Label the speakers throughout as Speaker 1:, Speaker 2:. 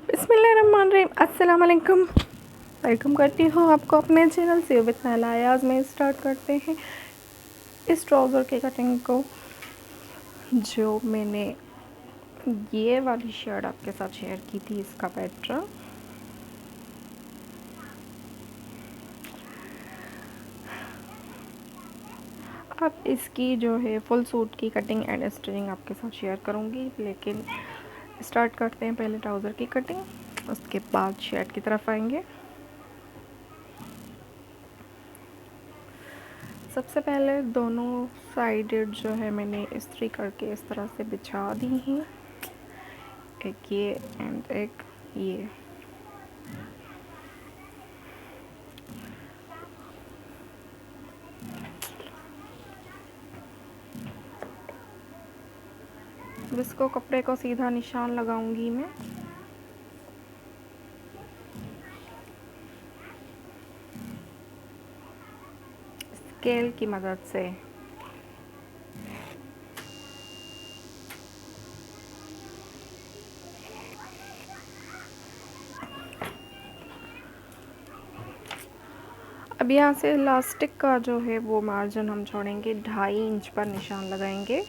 Speaker 1: बिस्मिल्लाहिर्रहमानिर्रहीम। अस्सलाम वालेकुम। वेलकम करती हूँ आपको अपने चैनल से विद आज में स्टार्ट करते हैं इस ट्राउज़र की कटिंग को। जो मैंने ये वाली शर्ट आपके साथ शेयर की थी, इसका पैटर्न अब इसकी जो है फुल सूट की कटिंग एंड स्टिचिंग आपके साथ शेयर करूँगी, लेकिन स्टार्ट करते हैं पहले ट्राउज़र की कटिंग, उसके बाद शर्ट की तरफ आएंगे। सबसे पहले दोनों साइडेड जो है मैंने इस्त्री करके इस तरह से बिछा दी हैं, एक ये एंड एक ये। इसको कपड़े को सीधा निशान लगाऊंगी मैं। स्केल की मदद से अब यहाँ से इलास्टिक का जो है वो मार्जिन हम छोड़ेंगे, 2.5 इंच पर निशान लगाएंगे।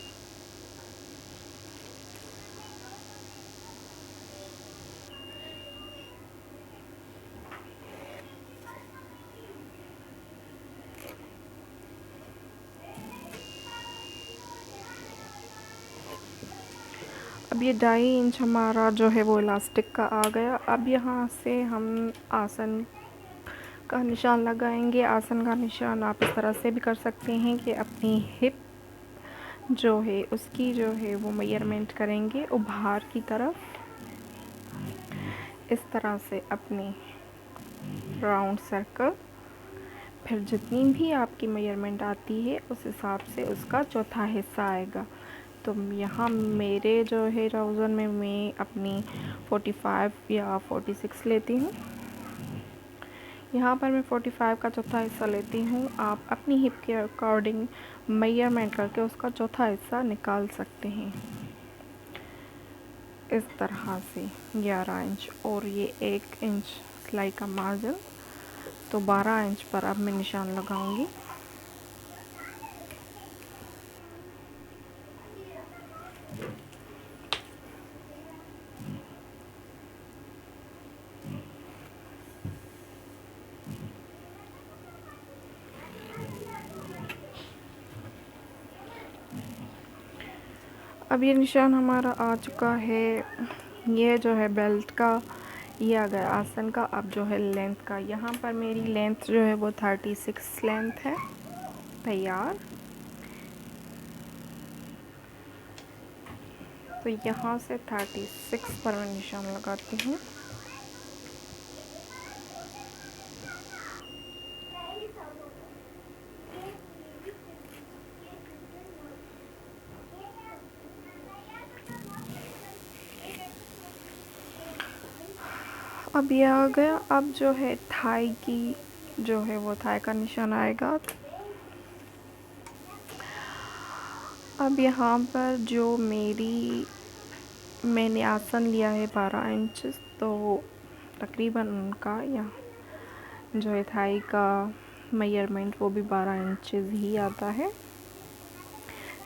Speaker 1: अब ये 2.5 इंच हमारा जो है वो इलास्टिक का आ गया। अब यहाँ से हम आसन का निशान लगाएंगे। आसन का निशान आप इस तरह से भी कर सकते हैं कि अपनी हिप जो है उसकी जो है वो मेजरमेंट करेंगे उभार की तरफ, इस तरह से अपनी राउंड सर्कल। फिर जितनी भी आपकी मेजरमेंट आती है उस हिसाब से उसका चौथा हिस्सा आएगा। तो यहाँ मेरे जो है ट्राउज़र में मैं अपनी 45 या 46 लेती हूँ। यहाँ पर मैं 45 का चौथा हिस्सा लेती हूँ। आप अपनी हिप के अकॉर्डिंग मेजरमेंट करके उसका चौथा हिस्सा निकाल सकते हैं, इस तरह से 11 इंच। और ये 1 इंच सिलाई का मार्जिन, तो 12 इंच पर अब मैं निशान लगाऊंगी। अब ये निशान हमारा आ चुका है। ये जो है बेल्ट का ये आ गया आसन का। अब जो है लेंथ का, यहाँ पर मेरी लेंथ जो है वो 36 लेंथ है तैयार। तो यहाँ से 36 पर मैं निशान लगाती हूँ। अब ये आ गया। अब जो है थाई की जो है वो थाई का निशान आएगा। अब यहाँ पर जो मैंने आसन लिया है 12 इंच, तो तकरीबन उनका यहाँ जो है थाई का मेजरमेंट वो भी 12 इंचेस ही आता है।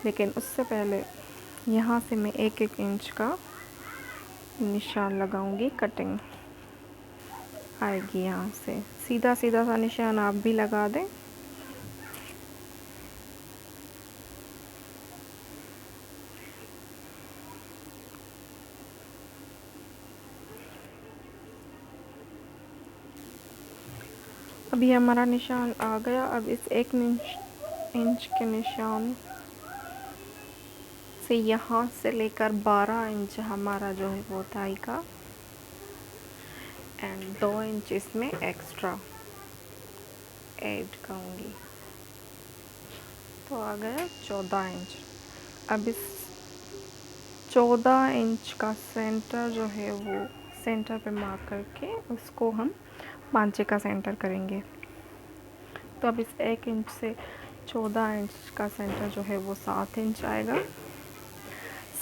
Speaker 1: लेकिन उससे पहले यहाँ से मैं 1-1 इंच का निशान लगाऊंगी। कटिंग आएगी यहाँ से, सीधा सीधा सा निशान आप भी लगा दें। अभी हमारा निशान आ गया। अब इस 1 इंच के निशान से यहाँ से लेकर 12 इंच हमारा जो है वो थाई का, एंड 2 इंच इसमें एक्स्ट्रा ऐड करूँगी, तो आ गया 14 इंच। अब इस 14 इंच का सेंटर जो है वो सेंटर पे मार्क करके उसको हम पांचे का सेंटर करेंगे। तो अब इस 1 इंच से 14 इंच का सेंटर जो है वो 7 इंच आएगा।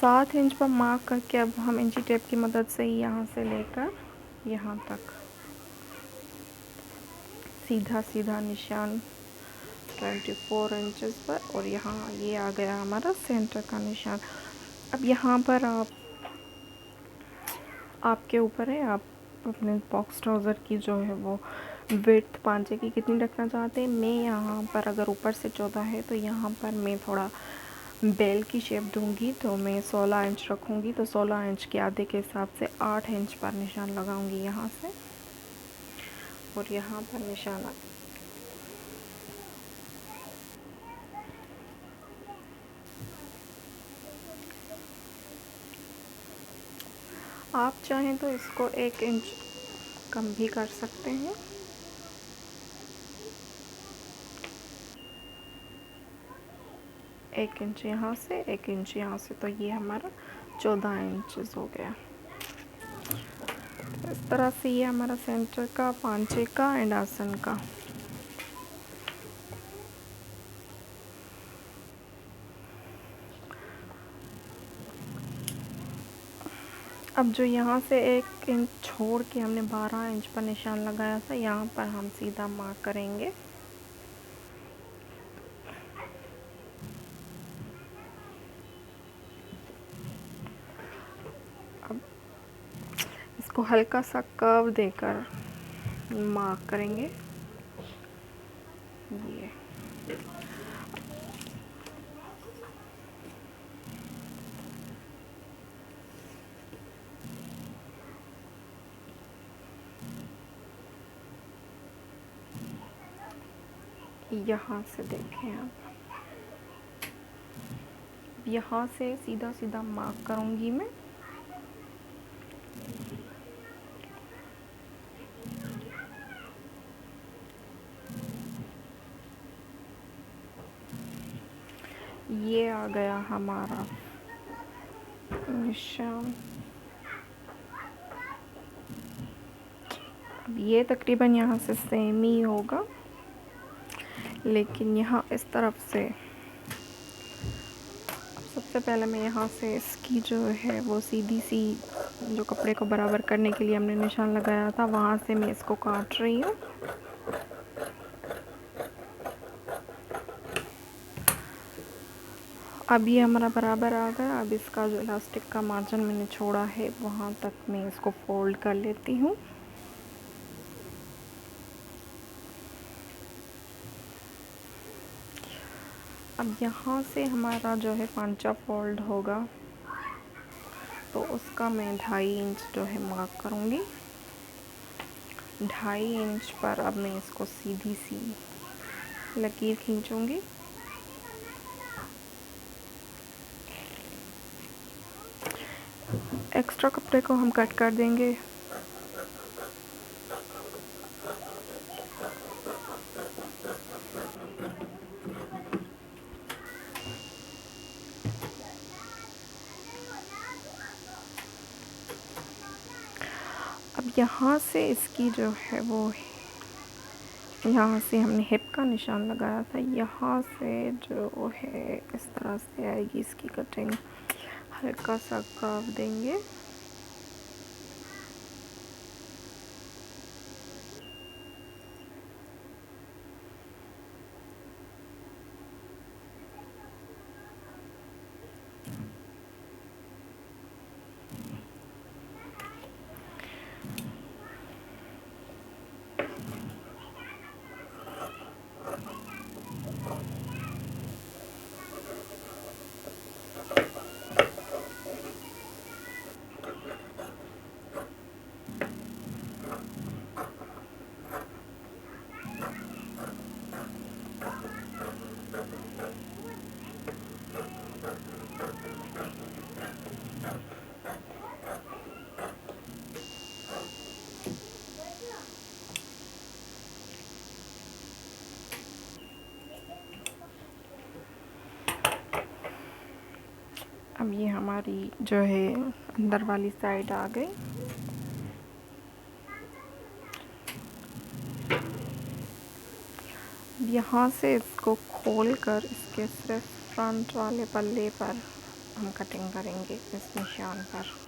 Speaker 1: 7 इंच पर मार्क करके अब हम इंची टेप की मदद से यहाँ से लेकर यहाँ तक सीधा सीधा निशान 24 इंचेस पर, और यहाँ ये आ गया हमारा सेंटर का निशान। अब यहाँ पर आपके ऊपर है, आप अपने बॉक्स ट्राउज़र की जो है वो विड्थ पांचे की कितनी रखना चाहते हैं। मैं यहाँ पर अगर ऊपर से 14 है तो यहाँ पर मैं थोड़ा बेल की शेप दूंगी, तो मैं 16 इंच रखूँगी। तो 16 इंच के आधे के हिसाब से 8 इंच पर निशान लगाऊंगी यहाँ से, और यहाँ पर निशान आप चाहें तो इसको 1 इंच कम भी कर सकते हैं। एक इंच यहाँ से, 1 इंच यहाँ से, तो ये हमारा 14 इंचेस हो गया। इस तरह से ये हमारा सेंटर का, पांचे का एंड आसन का। अब जो यहाँ से 1 इंच छोड़ के हमने 12 इंच पर निशान लगाया था, यहाँ पर हम सीधा मार्क करेंगे। अब इसको हल्का सा कर्व देकर मार्क करेंगे। ये यहाँ से देखें आप, यहाँ से सीधा सीधा मार्क करूँगी मैं। ये आ गया हमारा निशान। अब ये तकरीबन यहाँ से सेम ही होगा, लेकिन यहाँ इस तरफ से सबसे पहले मैं यहाँ से इसकी जो है वो सीधी सी, जो कपड़े को बराबर करने के लिए हमने निशान लगाया था, वहाँ से मैं इसको काट रही हूँ। अब ये हमारा बराबर आ गया। अब इसका जो इलास्टिक का मार्जिन मैंने छोड़ा है, वहाँ तक मैं इसको फोल्ड कर लेती हूँ। अब यहाँ से हमारा जो है पांचा फोल्ड होगा, तो उसका मैं 2.5 इंच जो है मार्क करूँगी। 2.5 इंच पर अब मैं इसको सीधी सी लकीर खींचूँगी। एक्स्ट्रा कपड़े को हम कट कर देंगे। अब यहाँ से इसकी जो है वो, यहाँ से हमने हिप का निशान लगाया था, यहाँ से जो है इस तरह से आएगी इसकी कटिंग। हल्का सा कर्व देंगे। अब ये हमारी जो है अंदर वाली साइड आ गई। यहाँ से इसको खोलकर इसके सिर्फ फ्रंट वाले पल्ले पर हम कटिंग करेंगे इस निशान पर।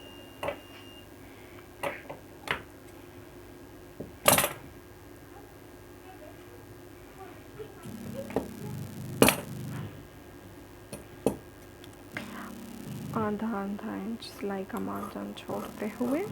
Speaker 1: आधा इंच सिलाई का मार्जिन छोड़ते हुए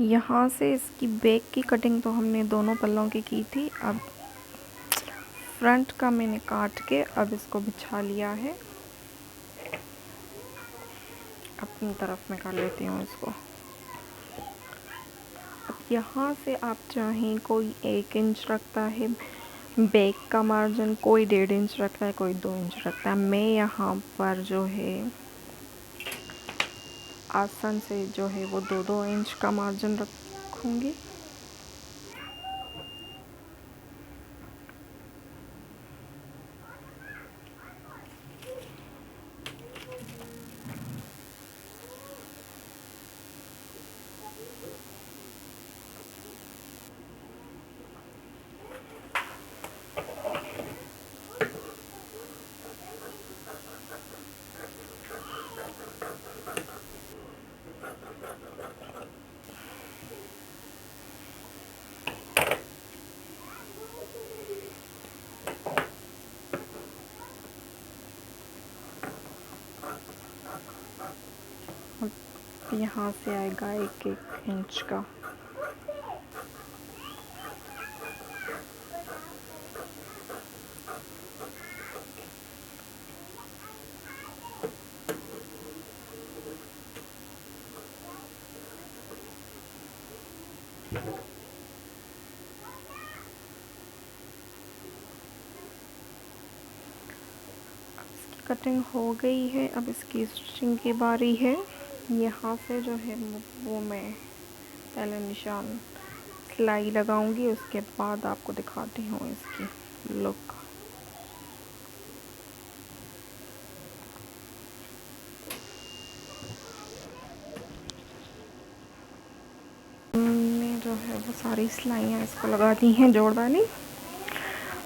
Speaker 1: यहाँ से इसकी बैक की कटिंग तो हमने दोनों पल्लों की थी। अब फ्रंट का मैंने काट के अब इसको बिछा लिया है। अपनी तरफ में कर लेती हूँ इसको। अब यहाँ से आप चाहें, कोई 1 इंच रखता है बैक का मार्जिन, कोई 1.5 इंच रखता है, कोई 2 इंच रखता है। मैं यहाँ पर जो है आसन से जो है वो 2-2 इंच का मार्जिन रखूँगी। यहाँ से आएगा 1-1 इंच का। कटिंग हो गई है। अब इसकी स्टिचिंग की बारी है। यहाँ से जो है वो मैं पहले निशान सिलाई लगाऊंगी, उसके बाद आपको दिखाती हूँ इसकी लुक। मैंने जो है वो सारी सिलाइयाँ इसको लगा दी हैं, जोड़ वाली।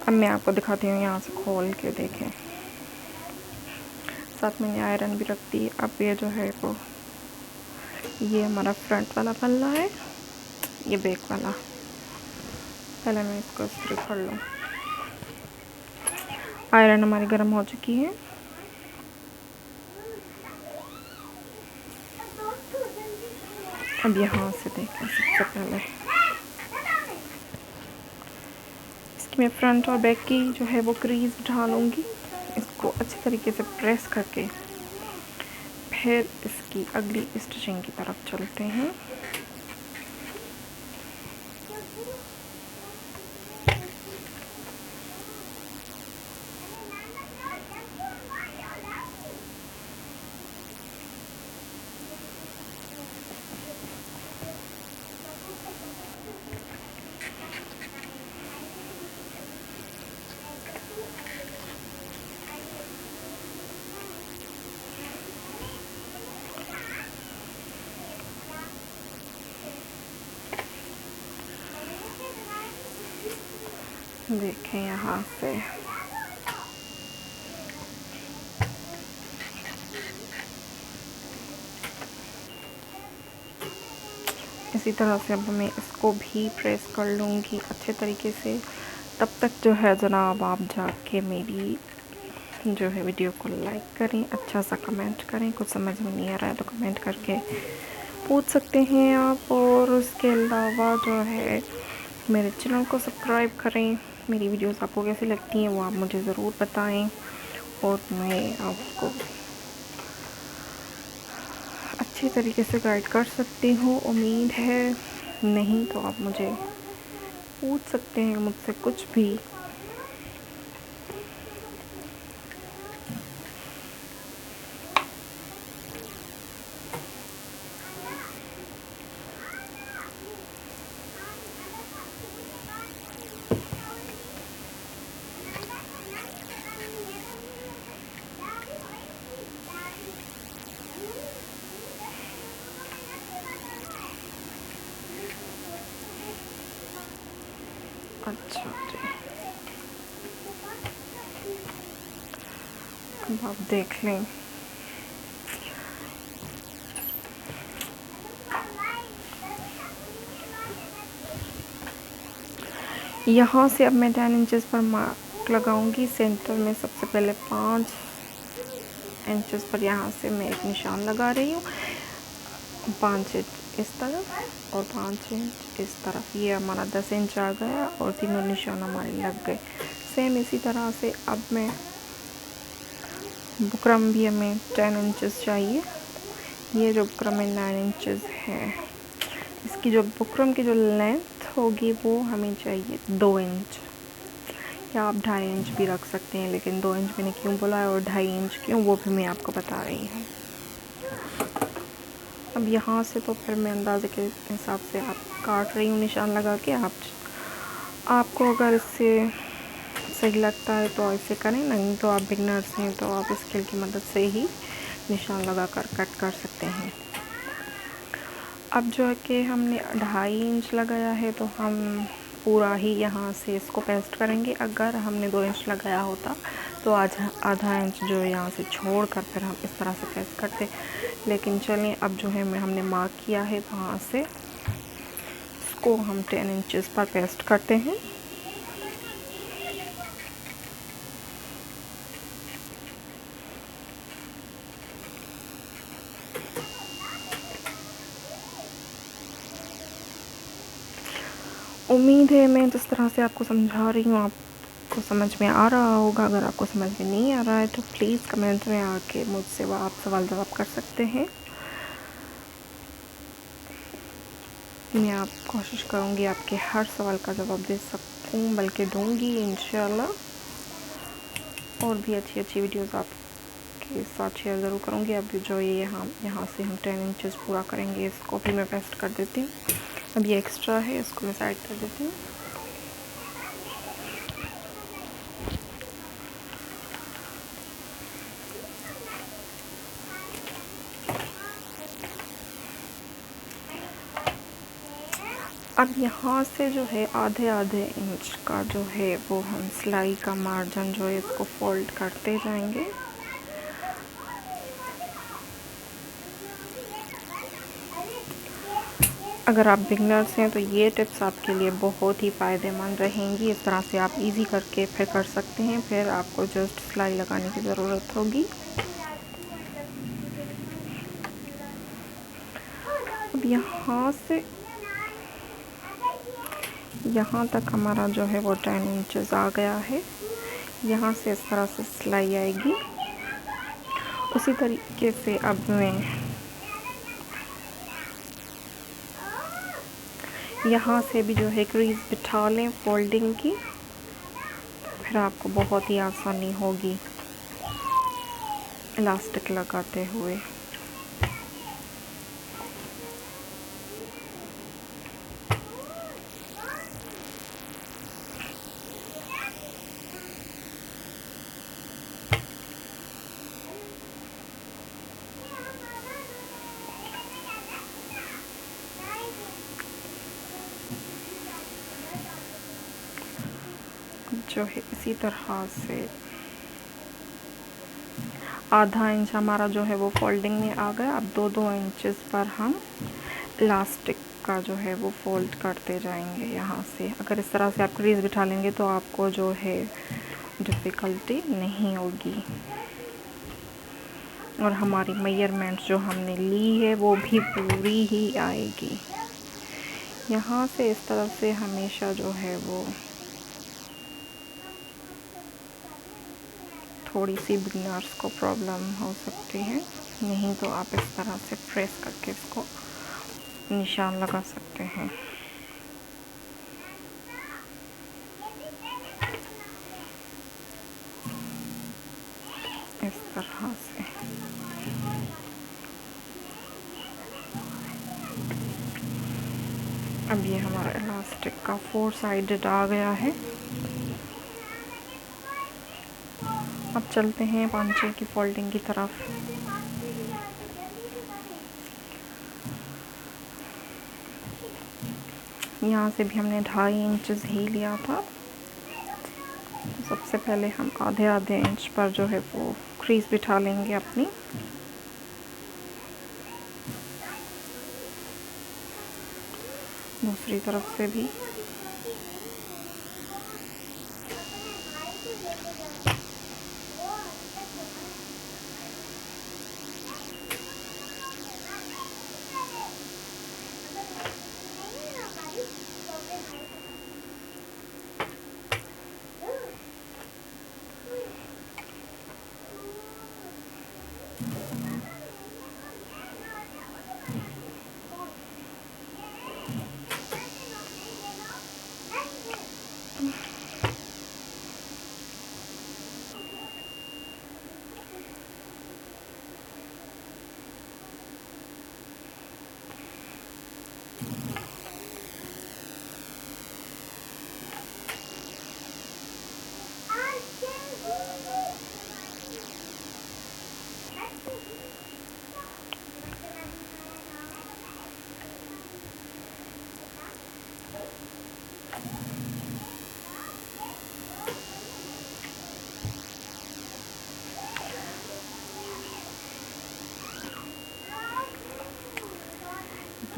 Speaker 1: अब मैं आपको दिखाती हूँ, यहाँ से खोल के देखें। साथ मैंने आयरन भी रख दी। अब ये जो है वो ये हमारा फ्रंट वाला पल्ला है, ये बैक वाला। पहले मैं इसको इस्त्री कर लूँ। आयरन हमारी गर्म हो चुकी है। अब यहाँ से देखें, सबसे पहले इसकी मैं फ्रंट और बैक की जो है वो क्रीज ढालूँगी। इसको अच्छी तरीके से प्रेस करके फिर इसकी अगली स्टिचिंग की तरफ चलते हैं। देखें यहाँ से इसी तरह से अब मैं इसको भी प्रेस कर लूँगी अच्छे तरीके से। तब तक जो है जनाब आप जाके मेरी जो है वीडियो को लाइक करें, अच्छा सा कमेंट करें। कुछ समझ में नहीं आ रहा है तो कमेंट करके पूछ सकते हैं आप। और उसके अलावा जो है मेरे चैनल को सब्सक्राइब करें। मेरी वीडियोस आपको कैसी लगती हैं वो आप मुझे ज़रूर बताएं, और मैं आपको अच्छी तरीके से गाइड कर सकती हूँ, उम्मीद है। नहीं तो आप मुझे पूछ सकते हैं मुझसे कुछ भी। अच्छा जी, अब आप देख लें। यहाँ से अब मैं 10 इंचेस पर मार्क लगाऊंगी। सेंटर में सबसे पहले 5 इंचेस पर यहाँ से मैं एक निशान लगा रही हूँ। 5 इंच इस तरफ और 5 इंच इस तरफ। ये हमारा 10 इंच आ गया और तीनों निशान हमारे लग गए। सेम इसी तरह से अब मैं बुकरम भी हमें 10 इंचेस चाहिए। ये जो बुकरम में 9 इंचेस है, इसकी जो बुकरम की जो लेंथ होगी वो हमें चाहिए 2 इंच, या आप 2.5 इंच भी रख सकते हैं। लेकिन 2 इंच मैंने क्यों बोला है और 2.5 इंच क्यों, वो भी मैं आपको बता रही हूँ। अब यहाँ से तो फिर मैं अंदाजे के हिसाब से आप काट रही हूँ निशान लगा के। आपको अगर इससे सही लगता है तो ऐसे करें, नहीं तो आप बिगनर्स हैं तो आप स्केल की मदद से ही निशान लगा कर कट कर सकते हैं। अब जो है कि हमने 2.5 इंच लगाया है तो हम पूरा ही यहाँ से इसको पेस्ट करेंगे। अगर हमने 2 इंच लगाया होता तो आज आधा इंच जो यहाँ से छोड़ कर फिर हम इस तरह से पेस्ट करते। लेकिन चलिए, अब जो है हमने मार्क किया है वहाँ से इसको हम 10 इंचेस पर पेस्ट करते हैं। उम्मीद है मैं जिस तरह से आपको समझा रही हूँ आपको समझ में आ रहा होगा। अगर आपको समझ में नहीं आ रहा है तो प्लीज़ कमेंट में आके मुझसे आप सवाल जवाब कर सकते हैं। मैं आप कोशिश करूँगी आपके हर सवाल का जवाब दे सकूँ, बल्कि दूँगी इंशाल्लाह। और भी अच्छी अच्छी वीडियोस आपके साथ शेयर ज़रूर करूँगी। अभी जो ये यहाँ से हम 10 इंचेस पूरा करेंगे, इसको भी मैं पेस्ट कर देती हूँ। अब ये एक्स्ट्रा है, इसको मैं साइड कर देती हूँ। अब यहाँ से जो है आधे इंच का जो है वो हम सिलाई का मार्जिन जो है इसको फोल्ड करते जाएंगे। अगर आप बिगनर्स हैं तो ये टिप्स आपके लिए बहुत ही फ़ायदेमंद रहेंगी। इस तरह से आप इजी करके फिर कर सकते हैं। फिर आपको जस्ट सिलाई लगाने की ज़रूरत होगी। अब यहाँ से यहाँ तक हमारा जो है वो 10 इंचेस आ गया है। यहाँ से इस तरह से सिलाई आएगी। उसी तरीके से अब मैं यहाँ से भी जो है क्रीज बिठा लें फोल्डिंग की, फिर आपको बहुत ही आसानी होगी इलास्टिक लगाते हुए। जो है इसी तरह से आधा इंच हमारा जो है वो फोल्डिंग में आ गया। अब 2-2 इंचेस पर हम इलास्टिक का जो है वो फोल्ड करते जाएंगे यहाँ से। अगर इस तरह से आप क्रीज बिठा लेंगे तो आपको जो है डिफ़िकल्टी नहीं होगी, और हमारी मेजरमेंट जो हमने ली है वो भी पूरी ही आएगी। यहाँ से इस तरफ से हमेशा जो है वो थोड़ी सी बिगनर्स को प्रॉब्लम हो सकती है। नहीं तो आप इस तरह से प्रेस करके इसको निशान लगा सकते हैं। इस तरह से अब ये हमारा इलास्टिक का 4 साइडेड आ गया है। अब चलते हैं पांचे की फोल्डिंग की तरफ। यहाँ से भी हमने 2.5 इंचेस ही लिया था। सबसे पहले हम आधे आधे इंच पर जो है वो क्रीज बिठा लेंगे अपनी। दूसरी तरफ से भी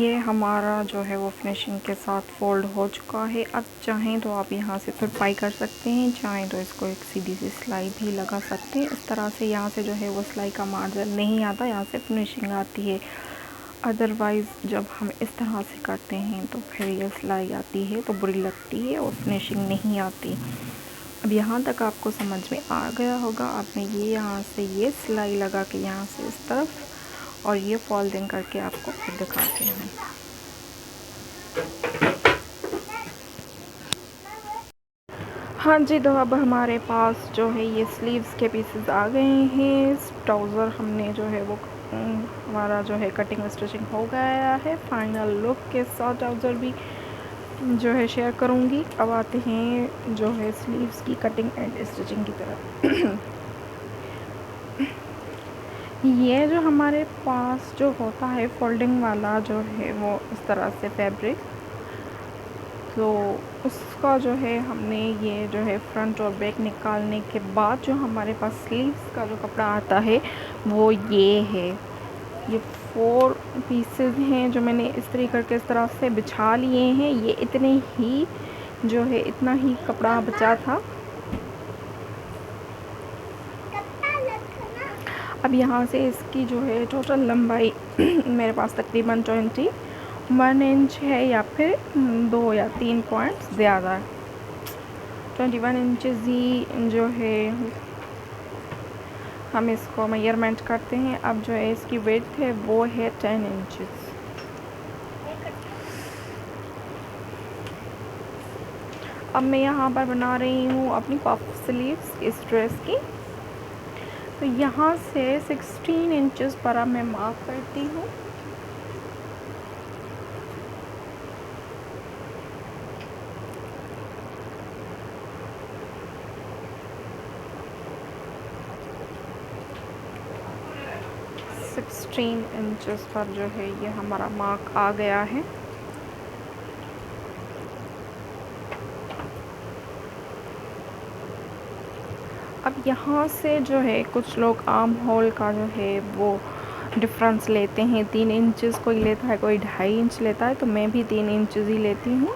Speaker 1: ये हमारा जो है वो फिनिशिंग के साथ फोल्ड हो चुका है। अब चाहें तो आप यहाँ से तुरपाई कर सकते हैं, चाहें तो इसको एक सीधी सी सिलाई भी लगा सकते हैं। इस तरह से यहाँ से जो है वो सिलाई का मार्जिन नहीं आता, यहाँ से फिनिशिंग आती है। अदरवाइज़ जब हम इस तरह से करते हैं तो फिर ये सिलाई आती है तो बुरी लगती है और फिनिशिंग नहीं आती। अब यहाँ तक आपको समझ में आ गया होगा। आपने ये यहाँ से ये सिलाई लगा के यहाँ से इस तरफ और ये फोल्डिंग करके आपको फिर दिखाते हैं। हाँ जी, तो अब हमारे पास जो है ये स्लीव्स के पीसेस आ गए हैं। ट्राउज़र हमने जो है वो हमारा जो है कटिंग स्टिचिंग हो गया है। फाइनल लुक के साथ ट्राउज़र भी जो है शेयर करूँगी। अब आते हैं जो है स्लीव्स की कटिंग एंड स्टिचिंग की तरफ। ये जो हमारे पास जो होता है फोल्डिंग वाला जो है वो इस तरह से फैब्रिक, तो उसका जो है हमने ये जो है फ्रंट और बैक निकालने के बाद जो हमारे पास स्लीव्स का जो कपड़ा आता है वो ये है। ये 4 पीसेस हैं जो मैंने इस तरह से बिछा लिए हैं। ये इतने ही जो है इतना ही कपड़ा बचा था। अब यहाँ से इसकी जो है टोटल लंबाई मेरे पास तकरीबन 21 इंच है या फिर 2 या 3 पॉइंट्स ज़्यादा, 21 इंचज़ ही जो है हम इसको मेजरमेंट करते हैं। अब जो है इसकी विड्थ है वो है 10 इंचज़। अब मैं यहाँ पर बना रही हूँ अपनी पफ स्लीव्स इस ड्रेस की। तो यहाँ से 16 इंचज़ पर अब मैं मार्क करती हूँ। सिक्सटीन इंचज़ पर जो है ये हमारा मार्क आ गया है। अब यहाँ से जो है कुछ लोग आर्म होल का जो है वो डिफरेंस लेते हैं, 3 इंचज़ कोई लेता है, कोई 2.5 इंच लेता है, तो मैं भी 3 इंचज़ ही लेती हूँ।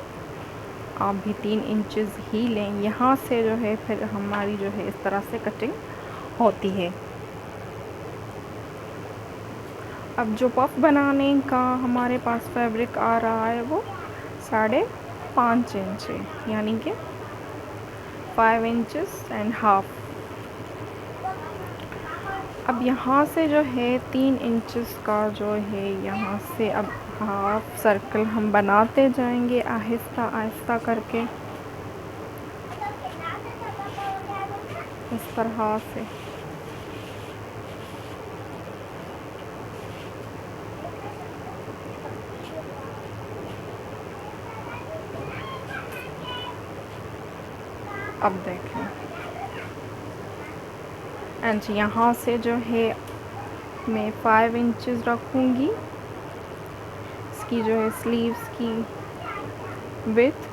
Speaker 1: आप भी 3 इंचज़ ही लें। यहाँ से जो है फिर हमारी जो है इस तरह से कटिंग होती है। अब जो पफ बनाने का हमारे पास फैब्रिक आ रहा है वो 5.5 इंच है, यानी कि 5 इंचज़ एंड हाफ। अब यहाँ से जो है 3 इंचेस का जो है यहाँ से अब हाफ सर्कल हम बनाते जाएंगे आहिस्ता आहिस्ता करके, इस तरह से। अब देखें एंड यहाँ से जो है मैं 5 इंचेस रखूँगी इसकी जो है स्लीव्स की विड्थ।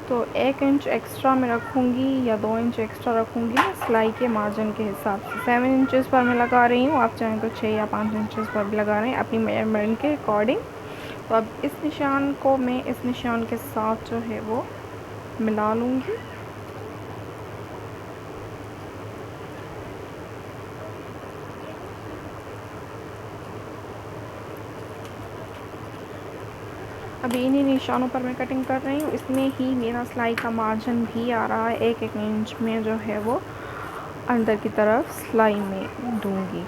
Speaker 1: तो 1 इंच एक्स्ट्रा मैं रखूँगी या 2 इंच एक्स्ट्रा रखूँगी सिलाई के मार्जिन के हिसाब से। 7 इंचेस पर मैं लगा रही हूँ, आप चाहें तो 6 या 5 इंचेस पर भी लगा रहे हैं अपनी मेजरमेंट के अकॉर्डिंग। तो अब इस निशान को मैं इस निशान के साथ जो है वो मिला लूँगी। अभी इन्हीं निशानों पर मैं कटिंग कर रही हूँ। इसमें ही मेरा सिलाई का मार्जिन भी आ रहा है, 1-1 इंच में जो है वो अंदर की तरफ सिलाई में दूंगी।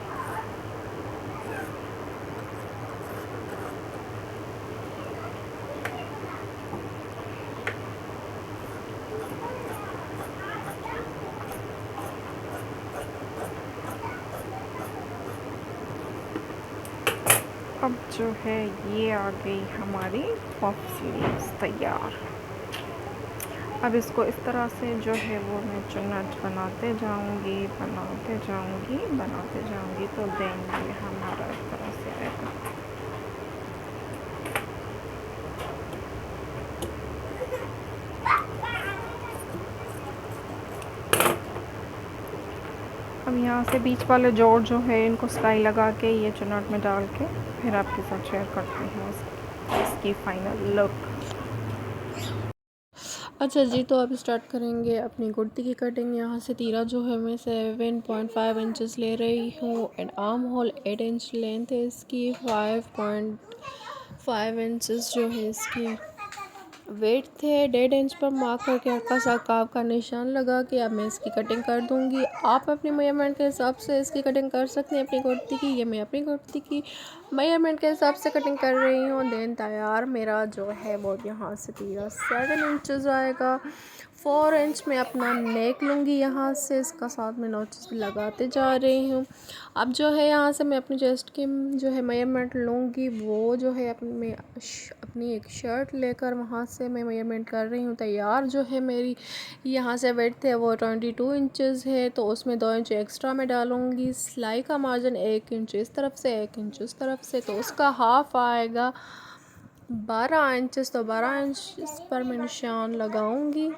Speaker 1: अब जो है ये आ गई हमारी पफ स्लीव्स तैयार। अब इसको इस तरह से जो है वो मैं चुन्नट बनाते जाऊंगी तो देन ये हमारा इस तरह से आएगा। अब यहाँ से बीच वाले जोड़ जो है इनको सिलाई लगा के ये चुन्नट में डाल के फिर आपके साथ शेयर करते हैं इसकी फाइनल लुक। अच्छा जी, तो अब स्टार्ट करेंगे अपनी कुर्ती की कटिंग। यहाँ से तीरा जो है मैं 7.5 इंचेस ले रही हूँ and arm hole 8 inch length है इसकी। 5.5 इंचेस जो है इसकी वेट थे। 1.5 इंच पर मार्क करके हल्का सा काव का निशान लगा के अब मैं इसकी कटिंग कर दूंगी। आप अपने मेजरमेंट के हिसाब से इसकी कटिंग कर सकते हैं अपनी कुर्ती की। ये मैं अपनी कुर्ती की मेजरमेंट के हिसाब से कटिंग कर रही हूँ। देन तैयार मेरा जो है वो यहाँ से तीरा 7 इंचेस आएगा। 4 इंच में अपना नेक लूँगी यहाँ से, इसका साथ में नॉचेस भी लगाते जा रही हूँ। अब जो है यहाँ से मैं अपनी चेस्ट की जो है मेजरमेंट लूँगी, वो जो है अपनी एक शर्ट लेकर वहाँ से मैं मेजरमेंट कर रही हूँ। तैयार जो है मेरी यहाँ से वेट थे वो 22 इंचेस है, तो उसमें 2 इंच एक्स्ट्रा मैं डालूँगी। सिलाई का मार्जिन 1 इंच इस तरफ से 1 इंच उस तरफ से, तो उसका हाफ आएगा 12 इंचेस। तो 12 इंच पर मैं निशान लगाऊंगी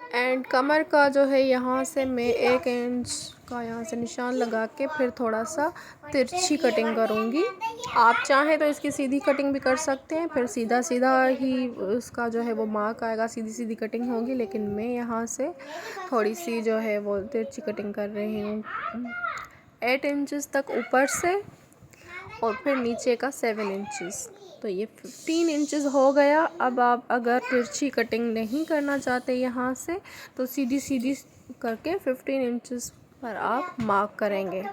Speaker 1: एंड कमर का जो है यहाँ से मैं 1 इंच का यहाँ से निशान लगा के फिर थोड़ा सा तिरछी कटिंग करूँगी। आप चाहें तो इसकी सीधी कटिंग भी कर सकते हैं, फिर सीधा सीधा ही उसका जो है वो मार्क आएगा, सीधी सीधी कटिंग होगी। लेकिन मैं यहाँ से थोड़ी सी जो है वो तिरछी कटिंग कर रही हूँ 8 इंचेस तक ऊपर से और फिर नीचे का 7 इंचेस। तो ये 15 इंचेस हो गया। अब आप अगर तिरछी कटिंग नहीं करना चाहते यहाँ से तो सीधी सीधी करके 15 इंचेस पर आप मार्क करेंगे।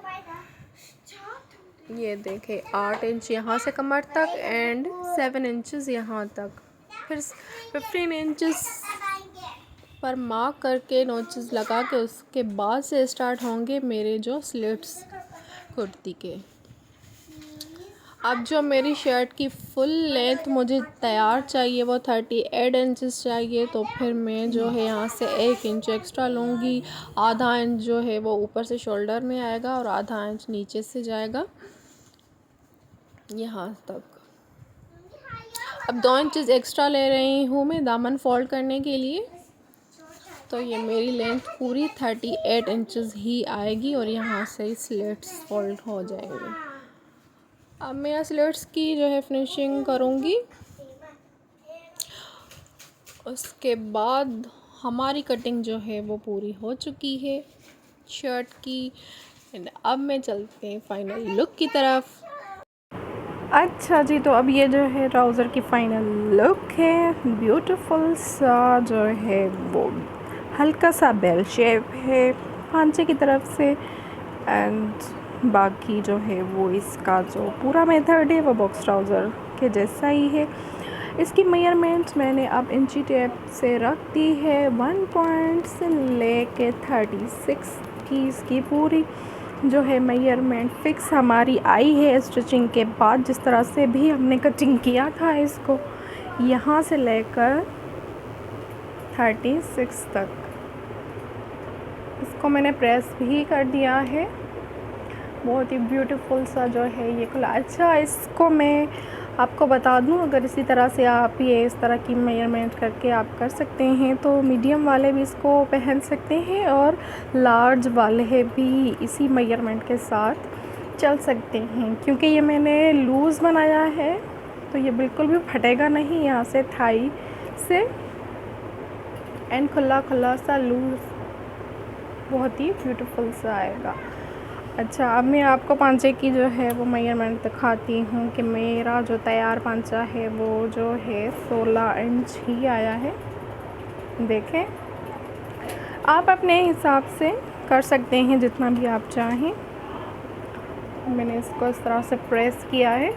Speaker 1: ये देखें 8 इंच यहाँ से कमर तक एंड 7 इंचेस यहाँ तक, फिर 15 इंचेस पर मार्क करके नोचेस लगा के उसके बाद से स्टार्ट होंगे मेरे जो स्लिट्स कुर्ती के। अब जो मेरी शर्ट की फुल लेंथ मुझे तैयार चाहिए वो 38 इंचेस चाहिए, तो फिर मैं जो है यहाँ से 1 इंच एक्स्ट्रा लूँगी। आधा इंच जो है वो ऊपर से शोल्डर में आएगा और आधा इंच नीचे से जाएगा यहाँ तक। अब 2 इंचेस एक्स्ट्रा ले रही हूँ मैं दामन फोल्ड करने के लिए, तो ये मेरी लेंथ पूरी 38 इंचेस ही आएगी और यहाँ से स्लिट्स फोल्ड हो जाएंगे। अब मैं स्लिट्स की जो है फिनिशिंग करूँगी, उसके बाद हमारी कटिंग जो है वो पूरी हो चुकी है शर्ट की। एंड अब मैं चलते हैं फाइनल लुक की तरफ। अच्छा जी, तो अब ये जो है ट्राउज़र की फ़ाइनल लुक है। ब्यूटीफुल सा जो है वो हल्का सा बेल शेप है, पांचे की तरफ से, एंड बाकी जो है वो इसका जो पूरा मेथड है वो बॉक्स ट्राउज़र के जैसा ही है। इसकी मेजरमेंट्स मैंने अब इंची टेप से रख दी है। 1 पॉइंट से लेके 36 की इसकी पूरी जो है मेजरमेंट फिक्स हमारी आई है स्टिचिंग के बाद। जिस तरह से भी हमने कटिंग किया था इसको, यहाँ से लेकर 36 तक इसको मैंने प्रेस भी कर दिया है। बहुत ही ब्यूटीफुल सा जो है ये खुला। अच्छा, इसको मैं आपको बता दूं, अगर इसी तरह से आप ये इस तरह की मेजरमेंट करके आप कर सकते हैं तो मीडियम वाले भी इसको पहन सकते हैं और लार्ज वाले भी इसी मेजरमेंट के साथ चल सकते हैं। क्योंकि ये मैंने लूज़ बनाया है तो ये बिल्कुल भी फटेगा नहीं। यहाँ से थाई से एंड खुला खुला सा लूज़ बहुत ही ब्यूटीफुल सा आएगा। अच्छा, अब मैं आपको पांचे की जो है वो मेजरमेंट दिखाती हूँ कि मेरा जो तैयार पांचा है वो जो है 16 इंच ही आया है। देखें, आप अपने हिसाब से कर सकते हैं जितना भी आप चाहें। मैंने इसको इस तरह से प्रेस किया है।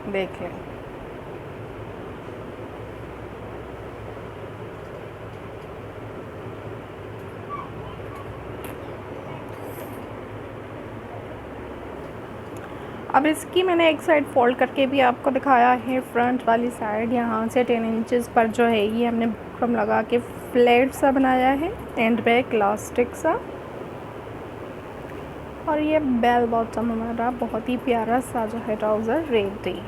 Speaker 1: देखें, अब इसकी मैंने एक साइड फोल्ड करके भी आपको दिखाया है। फ्रंट वाली साइड यहाँ से 10 इंचेस पर जो है ये हमने बुकरम लगा के फ्लैट सा बनाया है, एंड बैक इलास्टिक सा। और ये बेल बॉटम हमारा बहुत ही प्यारा सा जो है ट्राउज़र रेडी।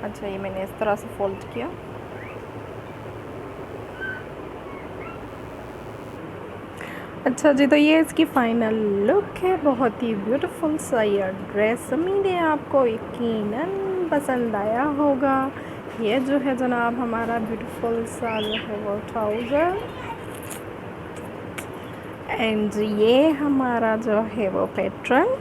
Speaker 1: अच्छा, ये मैंने इस तरह से फोल्ड किया। अच्छा जी, तो ये इसकी फ़ाइनल लुक है। बहुत ही ब्यूटीफुल सा ये ड्रेस। उम्मीद है आपको यकीनन पसंद आया होगा। ये जो है जनाब हमारा ब्यूटीफुल सा जो है वो ट्राउज़र, एंड ये हमारा जो है वो पैटर्न।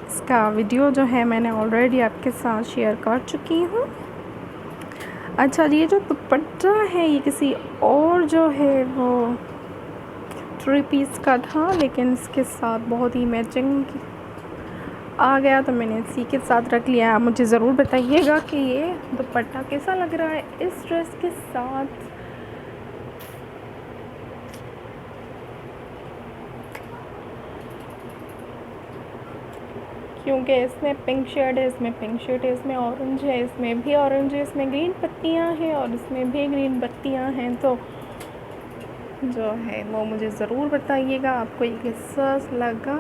Speaker 1: इसका वीडियो जो है मैंने ऑलरेडी आपके साथ शेयर कर चुकी हूँ। अच्छा जी, ये जो दुपट्टा है ये किसी और जो है वो 3 पीस का था, लेकिन इसके साथ बहुत ही मैचिंग आ गया तो मैंने इसी के साथ रख लिया। आप मुझे ज़रूर बताइएगा कि ये दुपट्टा कैसा लग रहा है इस ड्रेस के साथ। क्योंकि इसमें पिंक शेड है, इसमें पिंक शेड है, इसमें ऑरेंज है, इसमें भी ऑरेंज है, इसमें ग्रीन पत्तियां हैं और इसमें भी ग्रीन पत्तियां हैं। तो जो है वो मुझे ज़रूर बताइएगा आपको ये कैसा लगा।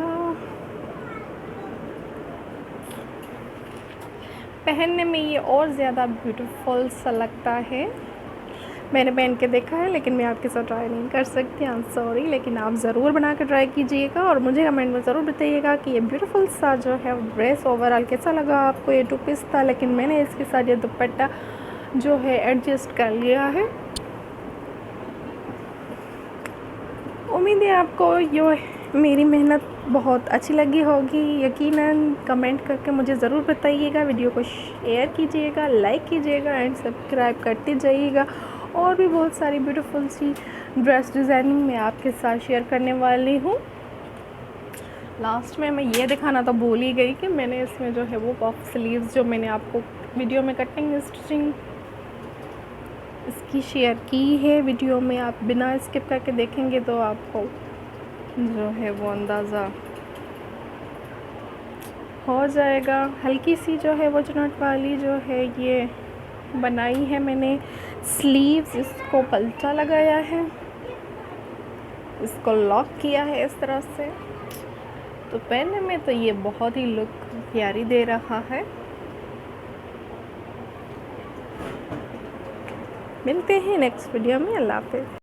Speaker 1: पहनने में ये और ज़्यादा ब्यूटीफुल सा लगता है। मैंने पहन के देखा है लेकिन मैं आपके साथ ट्राई नहीं कर सकती, आई एम सॉरी। लेकिन आप ज़रूर बना कर ट्राई कीजिएगा और मुझे कमेंट में ज़रूर बताइएगा कि ये ब्यूटीफुल सा जो है ड्रेस ओवरऑल कैसा लगा आपको। ये 2 पीस था लेकिन मैंने इसके साथ ये दुपट्टा जो है एडजस्ट कर लिया है। उम्मीद है आपको ये मेरी मेहनत बहुत अच्छी लगी होगी। यकीनन कमेंट करके मुझे ज़रूर बताइएगा। वीडियो को शेयर कीजिएगा, लाइक कीजिएगा एंड सब्सक्राइब करते जाइएगा। और भी बहुत सारी ब्यूटीफुल सी ड्रेस डिज़ाइनिंग मैं आपके साथ शेयर करने वाली हूँ। लास्ट में मैं ये दिखाना तो भूल ही गई कि मैंने इसमें जो है वो पफ स्लीव्स जो मैंने आपको वीडियो में कटिंग स्टिचिंग इसकी शेयर की है वीडियो में। आप बिना स्किप करके देखेंगे तो आपको जो है वो अंदाज़ा हो जाएगा। हल्की सी जो है वो चुनट वाली जो है ये बनाई है मैंने स्लीव्स। इसको पल्टा लगाया है, इसको लॉक किया है इस तरह से। तो पहनने में तो ये बहुत ही लुक प्यारी दे रहा है। मिलते हैं नेक्स्ट वीडियो में। अल्लाह हाफ़िज़।